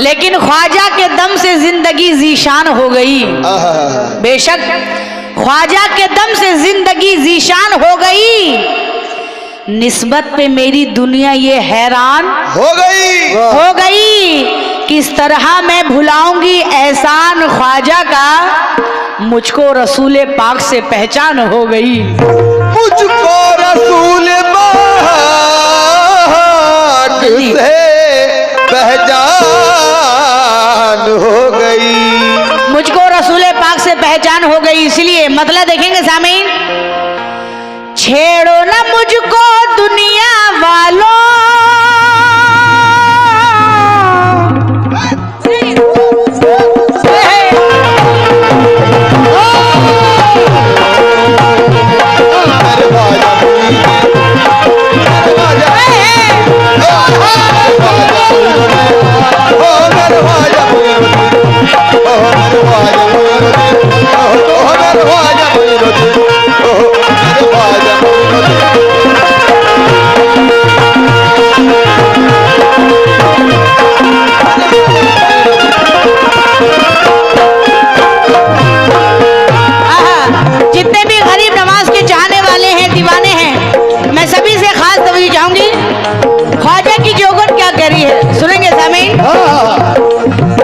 लेकिन ख्वाजा के दम से जिंदगी जीशान हो गई। बेशक ख्वाजा के दम से जिंदगी जीशान हो गई, निस्बत पे मेरी दुनिया ये हैरान हो गई। किस तरह मैं भुलाऊंगी एहसान ख्वाजा का, मुझको रसूल पाक से पहचान हो गई। मुझको रसूल पाक से पहचान हो गई। मुझको रसूल पाक से पहचान हो गई। इसलिए मतलब देखेंगे सामीन, छेड़ो ना मुझको दुनिया वालों, सुनेंगे सामीन।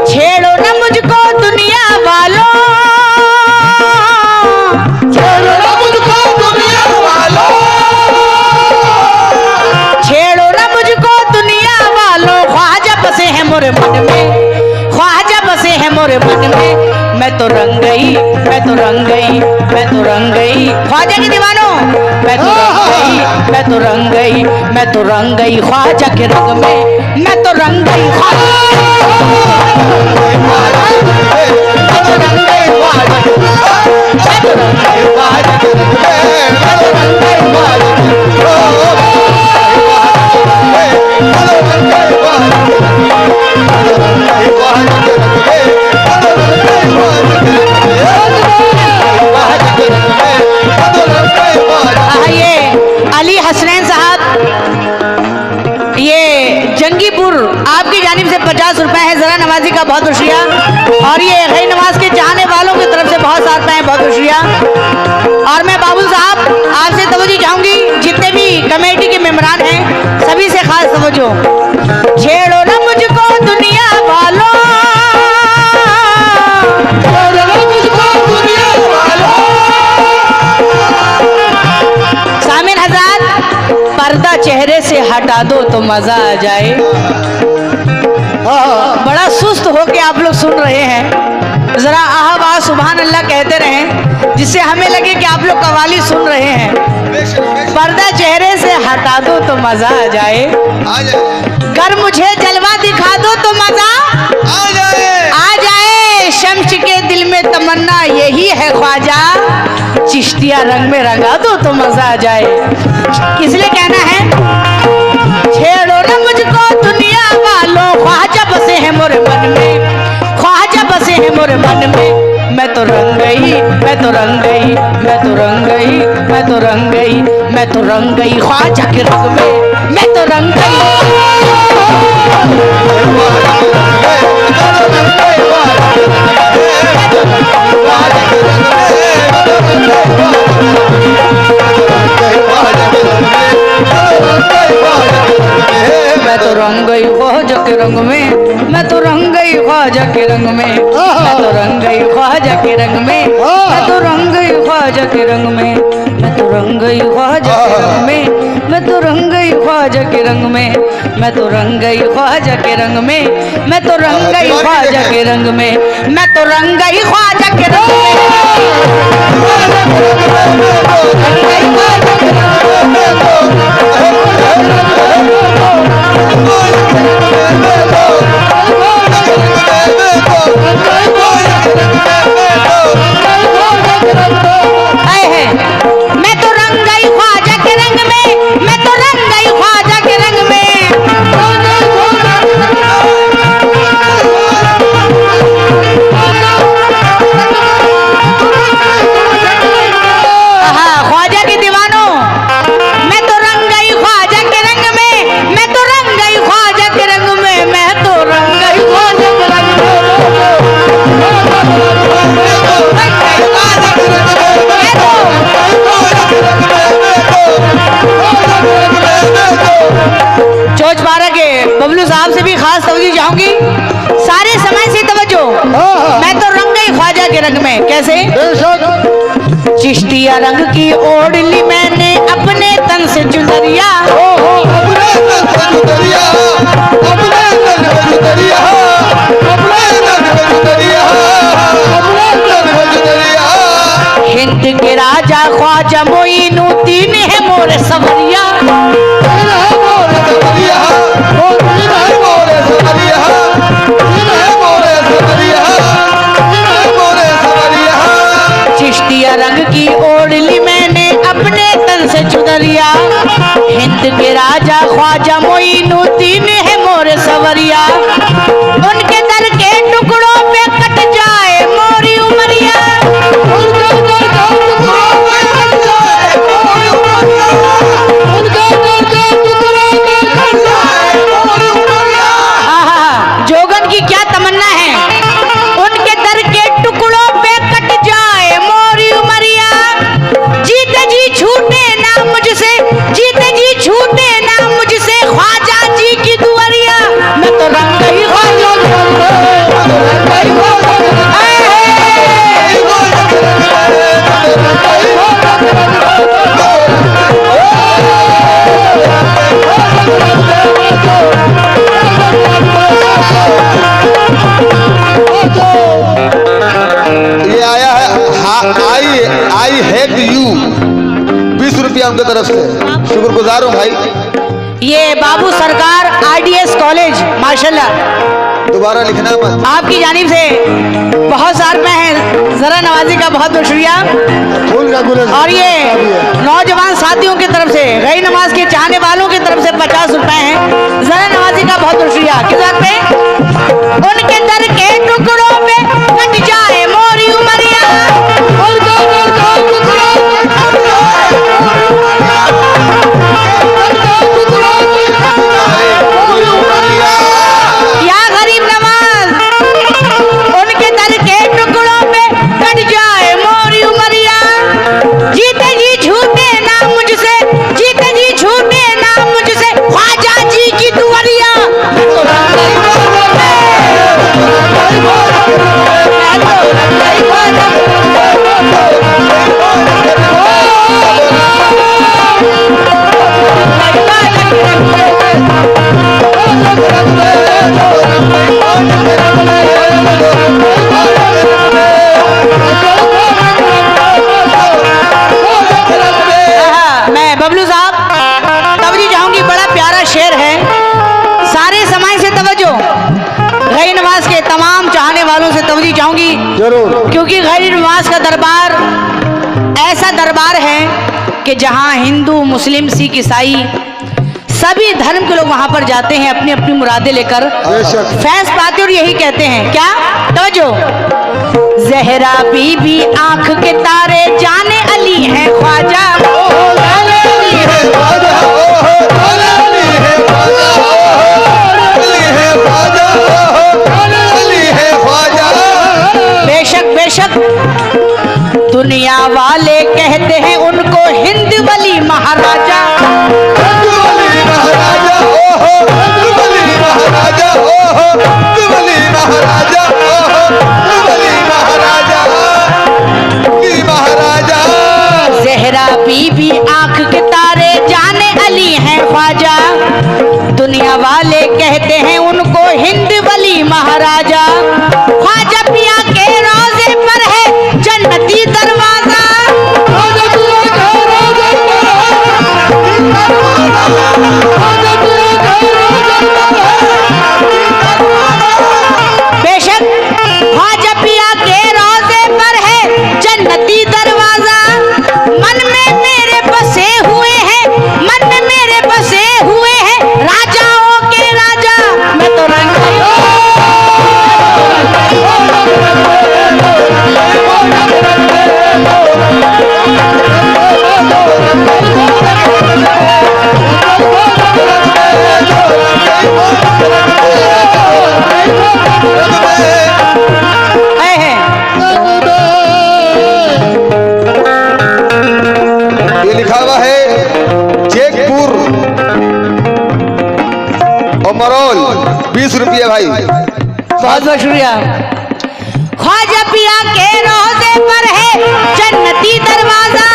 छेड़ो ना मुझको दुनिया वालों, छेड़ो ना मुझको दुनिया वालों, छेड़ो ना मुझको दुनिया वालों, ख्वाजा बसे हैं मोरे मन में, ख्वाजा बसे हैं मोरे मन में। मैं तो रंग गई, मैं तो रंग गई, मैं तो रंग गई ख्वाजा के दीवानों, मैं तो रंग गई, मैं तो रंग गई, मैं तो रंग गई ख्वाजा के रंग में, मैं तो रंग गई अली हसनैन साहब, ये जंगीपुर आपकी जानिब से 50 रुपए है, जरा नवाजी का बहुत शुक्रिया। और ये गैर नमाज के चाहने वालों की तरफ से बहुत साथ हैं, बहुत शुक्रिया। और मैं बाबुल साहब आपसे तवज्जो चाहूंगी, जितने भी कमेटी के मेंबरान हैं सभी से खास तवज्जो। छेड़ो ना मुझको दुनिया वालों, सामिन हज़रात पर्दा चेहरे से हटा दो तो मजा आ जाए। बड़ा सुस्त होके आप लोग सुन रहे हैं, जरा आहा सुभान अल्लाह कहते रहें, जिससे हमें लगे कि आप लोग कवाली सुन रहे हैं। पर्दा चेहरे से हटा दो तो मजा आ जाए, कर मुझे जलवा दिखा दो तो मजा आ जाए। शम्स के दिल में तमन्ना यही है ख्वाजा, चिश्तिया रंग में रंगा दो तो मजा आ जाए। इसलिए कहना है, छेड़ो ना मुझको दुनिया वालों, ख्वाजा बसे हैं मोरे मन में, ख्वाजा बसे हैं मोरे मन में। मैं तो रंग गई, मैं तो रंग गई, मैं तो रंग गई, मैं तो रंग गई, मैं तो रंग गई ख्वाजा के रंग में, मैं तो रंग गई। मैं तो रंग गई ख्वाजा के रंग में, मैं तो रंग गई ख्वाजा के रंग में, मैं तो रंग गई ख्वाजा के रंग में, मैं तो रंग गई ख्वाजा के रंग में, मैं तो रंग गई ख्वाजा के रंग में, मैं तो रंग गई ख्वाजा के रंग में, मैं तो रंग गई ख्वाजा के रंग में, मैं तो रंग गई ख्वाजा के रंग में, मैं तो रंग गई ख्वाजा के रंग मैं तो रंग गई ख्वाजा के रंग में, मैं तो रंग गई ख्वाजा के रंग में। ख्वाजा के दीवानों, मैं तो रंग गई ख्वाजा के रंग में, मैं तो रंग गई ख्वाजा तवज्जो चाहूंगी, सारे समय से तवज्जो। मैं तो रंग गई ख्वाजा के रंग में। कैसे? चिश्तिया रंग की ओढ़ ली मैंने अपने तन से चुनरिया, अपने तन पे जुदरिया, अपने तन पे जुदरिया, अपने तन पे जुदरिया, अपने तन पे जुदरिया। हिंद के राजा ख्वाजा मोइनुद्दीन है मोरे सवरिया, तीन है मोरे सवरिया, ओ तीन है मोरे सवरिया, तीन है मोरे सवरिया, तीन है मोरे सवरिया। चिश्तिया रंग की ओढ़ ली मैंने अपने तन से चुनरिया, हिंद के राजा ख्वाजा मोइनुद्दीन है मोरे सवरिया, उनके दर के टुकड़ों पे कट जाए मोरी उमरिया, उनके दर के टुकड़ों पे कट जाए मोरी उमरिया, उनके दर के टुकड़ों पे कट जाए मोरी उमरिया। आहा, जोगन की क्या तमन्ना है, उनके दर के टुकड़ों पे कट जाए मोरी उमरिया, जीते जी छूटे ना मुझसे, जीते जी छूटे ना मुझसे ख्वाजा जी की दुआरिया। मैं तो रंग गई ख्वाजा के रंग में, मैं तो रंग गई ख्वाजा के रंग में। ये आया है आई हेट यू 20 रुपया उनकी तरफ से, शुक्रगुजार हूँ भाई। ये बाबू सरकार आरडीएस कॉलेज माशाल्लाह दोबारा लिखना मत। आपकी जानिब से बहुत सारे में है, जरा नवाजी का बहुत बहुत शुक्रिया। फूल का गुलदस्ता और ये भी है। नौजवान साथियों की तरफ से, गई नमाज के चाहने वालों की तरफ से 50 रुपए हैं, जरा नवाजी का बहुत बहुत शुक्रिया। किस बात पे? उनके दर के टुकड़ों पे कट जाए मोरी उमरिया, उनके दर के टुकड़ों पे कट जाए मोरी उमरिया, उनके टुकड़ों पे कट जाए मोरी उमरिया। या गरीब नवाज, उनके दर के टुकड़ों पे कट जाए मोरी उमरिया, जीते जी छूटे ना मुझसे, जीते जी छूटे ना मुझसे ख्वाजा जी की दुआरिया। मैं तो रंग गई ख्वाजा में, मैं तो रंग गई ख्वाजा में, मैं तो रंग गई ख्वाजा में, मैं तो रंग गई मैं बबलू साहब तवज्जो चाहूंगी, बड़ा प्यारा शेर है, सारे समाज से तवज्जो, गैर नवाज के तमाम चाहने वालों से तवज्जो चाहूंगी, जरूर। क्योंकि गैर नवाज का दरबार ऐसा दरबार है कि जहां हिंदू मुस्लिम सिख ईसाई सभी धर्म के लोग वहां पर जाते हैं अपनी अपनी मुरादें लेकर, बेशक। फैज पाते और यही कहते हैं क्या? तवज्जो, जहरा बीबी आंख के तारे जाने अली है ख्वाजा, जाने अली है ख्वाजा, जाने अली है ख्वाजा, अली है ख्वाजा, अली है ख्वाजा। बेशक बेशक दुनिया वाले कहते हैं उनको हिंद वली महाराजा, हिंद वली महाराजा, ओहो हिंद वली महाराजा, ओहो हिंद वली महाराजा, ओहो हिंद वली महाराजा, वली महाराजा। जहरा बीबी आंख के तारे जाने अली है ख्वाजा, भाई। बहुत बहुत शुक्रिया। ख्वाजा पिया के रोज़े पर है जन्नती दरवाजा,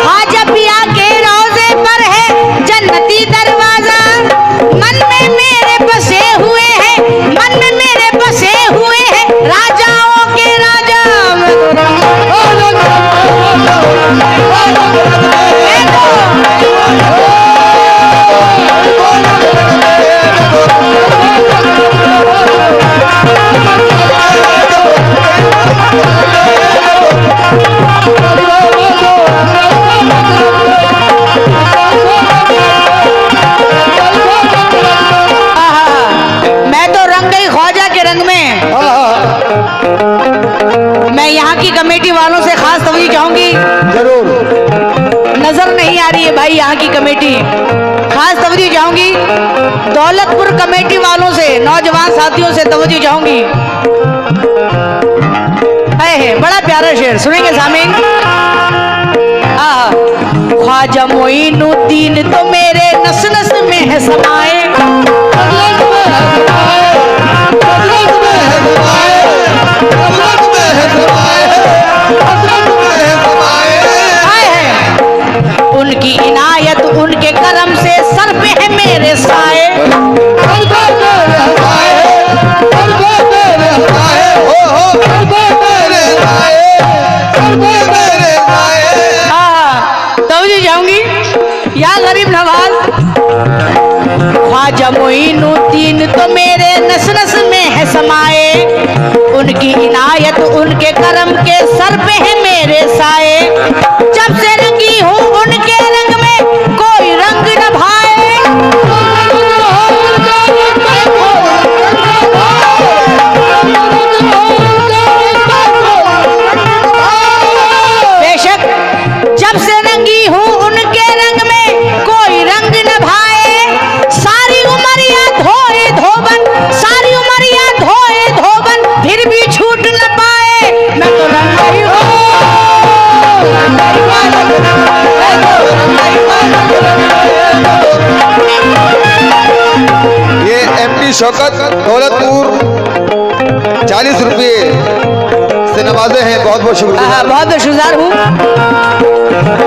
ख्वाजा पिया के रोज़े पर है जन्नती दरवाजा। मन में मेरे बसे हुए हैं, मन में मेरे बसे हुए हैं राजाओं के राजा। मैं तो रंग गई ख्वाजा के रंग में। मैं यहाँ की कमेटी वालों से खास तवज्जो चाहूंगी, जरूर। नजर नहीं आ रही है भाई यहाँ की कमेटी, खास तवज्जो चाहूंगी। दौलतपुर कमेटी वालों से, नौजवान साथियों से तवज्जो चाहूंगी। है बड़ा प्यारा शेर, सुनेंगे सामीन। ख्वाजा मोइनुद्दीन तो मेरे नस नस में है समाए, उनकी इनायत उनके करम से सर पे है मेरे साए। तवज्जो जाऊंगी या गरीब नवाज। ख्वाजा मोइनुद्दीन तो मेरे नस नस में है समाए, उनकी इनायत उनके करम के सर पे है मेरे साए। जब से रंगी हूँ उनके रंग में कोई रंग न भाए, बेशक जब से रंगी हूँ उनके रंग में कोई रंग न भाए। सारी उमरिया धोए धोबन, सारी उमरिया धोए धोबन, फिर भी छूट न पाए। मैं तो रंग गई हूँ। ये एमपी शौकत दौलतपुर 40 रुपये से नवाजे हैं, बहुत बहुत शुक्रिया। बहुत बहुत शुक्रिया हूँ।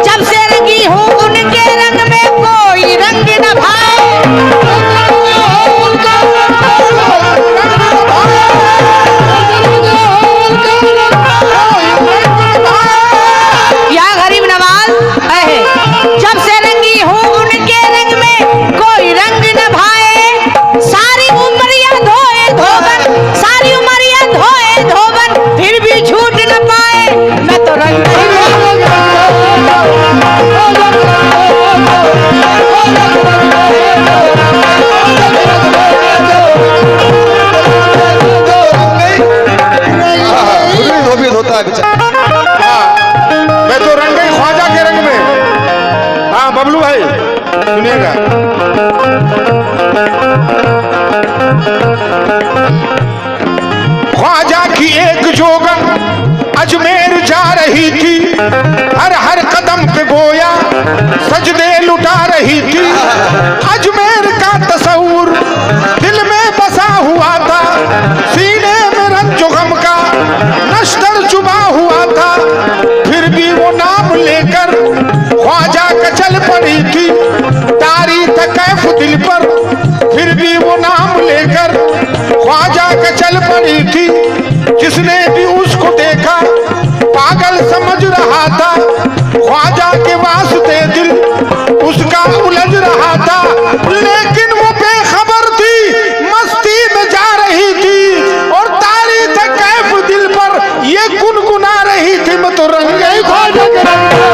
जब से रंगी हूँ उनके रंग में कोई रंग न भाए, या गरीब नवाज है। जब से रंगी हूँ उनके रंग में कोई रंग न भाए। सारी उमरिया धोए धोबन, सारी उमरिया धोए धोबन, फिर भी छूट न पाए। मैं तो रंग गई हूँ। होता है बेचारा। मैं तो रंग गई ख्वाजा के रंग में। हाँ बबलू भाई सुनिएगा। ख्वाजा की एक जोगन अजमेर जा रही थी, हर हर कदम पे गोया सजदे लुटा रही थी। अजमेर का तस्वुर दिल में बसा हुआ था, सीने में रंजो गम का नश्तर चुबा हुआ था। फिर भी वो नाम लेकर ख्वाजा का चल पड़ी थी, तारी था कैफ दिल पर। फिर भी वो नाम लेकर ख्वाजा का चल पड़ी थी। जिसने भी उसको देखा पागल समझ रहा था, ख्वाजा के वास्ते दिल उसका उलझ रहा था। लेकिन वो बेखबर थी, मस्ती में जा रही थी, और तारी था कैफ दिल पर ये गुनगुना रही थी। मैं तो रंग गई ख्वाजा के रंग में।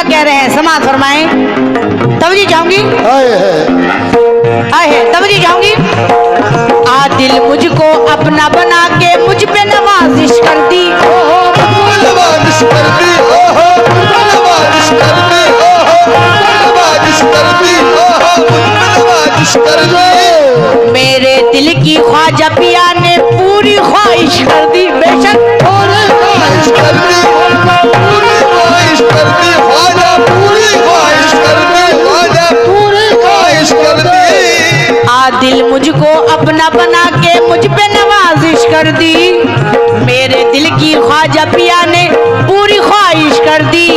कह रहे हैं, समाज फरमाएं। तवज्जो चाहूंगी, आए है तवज्जो चाहूंगी। आदिल मुझको अपना बना के मुझ पे नवाजिश कर दी, नवाजिश कर दी, नवाजिश कर दी, नवाजिश कर दी, नवाजिश कर दी। मेरे दिल की ख्वाजा पिया ने पूरी ख्वाहिश कर दी, बेशक पूरी ख्वाहिश कर दी, पूरी ख्वाहिश कर दी, ख्वाजा पूरी ख्वाहिश कर दी, ख्वाजा पूरी ख्वाहिश कर दी। आदिल मुझको अपना बना के मुझ पे नवाजिश कर दी, मेरे दिल की ख्वाजा पिया ने पूरी ख्वाहिश कर दी।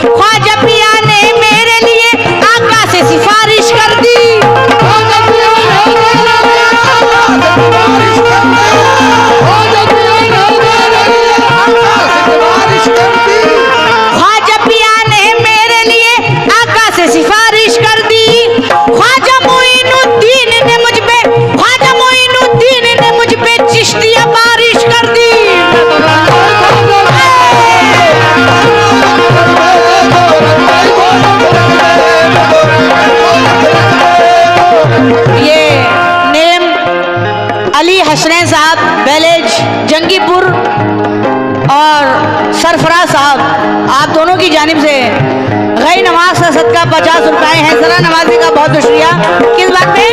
ख्वाजा पिया ने मेरे लिए आका से सिफारिश कर दी, ख्वाजा पिया ने मेरे लिए आका से सिफारिश कर दी। ख्वाजा मोइनुद्दीन ने मुझ पे, ख्वाजा मोइनुद्दीन ने मुझ पे चिश्तिया बारिश कर दी। ये नेम अली हसनैन साहब बैलेज जंगीपुर और सरफराज साहब, आप दोनों की जानिब से गई नमाज का सदका 50 रुपए हैं। जरा नमाजी का बहुत शुक्रिया। किस बात पे?